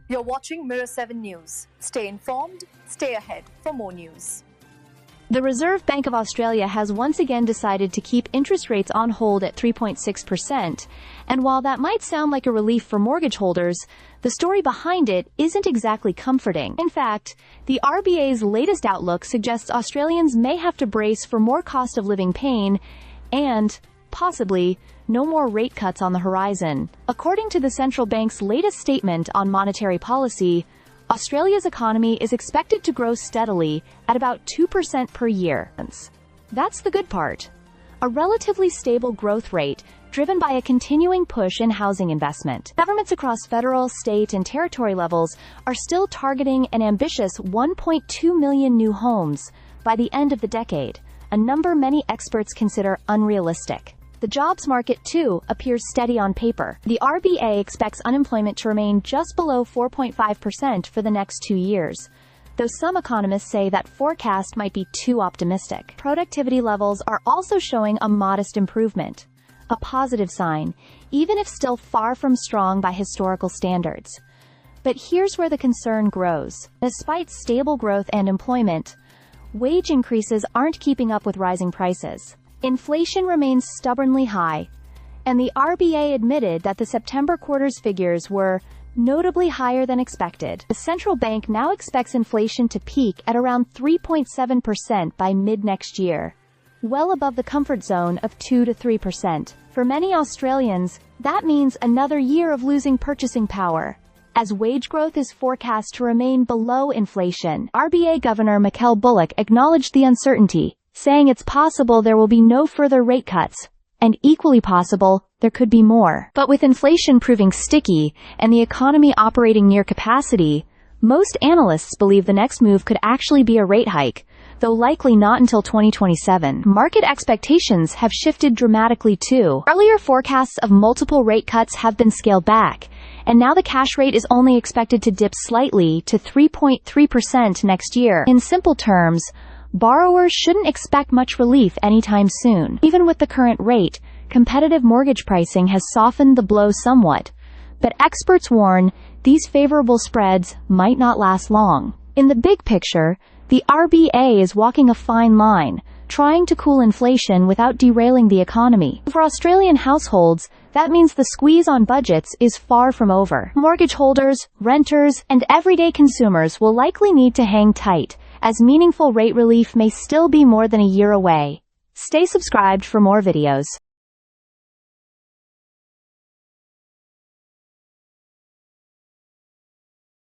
You're watching Mirror 7 News. Stay informed, stay ahead for more news. The Reserve Bank of Australia has once again decided to keep interest rates on hold at 3.6%, and while that might sound like a relief for mortgage holders, the story behind it isn't exactly comforting. In fact, the RBA's latest outlook suggests Australians may have to brace for more cost of living pain and, possibly, no more rate cuts on the horizon. According to the central bank's latest statement on monetary policy, Australia's economy is expected to grow steadily at about 2% per year. That's the good part. A relatively stable growth rate driven by a continuing push in housing investment. Governments across federal, state, and territory levels are still targeting an ambitious 1.2 million new homes by the end of the decade, a number many experts consider unrealistic. The jobs market, too, appears steady on paper. The RBA expects unemployment to remain just below 4.5% for the next 2 years, though some economists say that forecast might be too optimistic. Productivity levels are also showing a modest improvement, a positive sign, even if still far from strong by historical standards. But here's where the concern grows. Despite stable growth and employment, wage increases aren't keeping up with rising prices. Inflation remains stubbornly high, and the RBA admitted that the September quarter's figures were notably higher than expected. The central bank now expects inflation to peak at around 3.7% by mid-next year, well above the comfort zone of 2 to 3%. For many Australians, that means another year of losing purchasing power, as wage growth is forecast to remain below inflation. RBA Governor Michael Bullock acknowledged the uncertainty, saying it's possible there will be no further rate cuts, and equally possible, there could be more. But with inflation proving sticky and the economy operating near capacity, most analysts believe the next move could actually be a rate hike, though likely not until 2027. Market expectations have shifted dramatically too. Earlier forecasts of multiple rate cuts have been scaled back, and now the cash rate is only expected to dip slightly to 3.3% next year. In simple terms, borrowers shouldn't expect much relief anytime soon. Even with the current rate, competitive mortgage pricing has softened the blow somewhat, but experts warn these favorable spreads might not last long. In the big picture, the RBA is walking a fine line, trying to cool inflation without derailing the economy. For Australian households, that means the squeeze on budgets is far from over. Mortgage holders, renters, and everyday consumers will likely need to hang tight, as meaningful rate relief may still be more than a year away. Stay subscribed for more videos.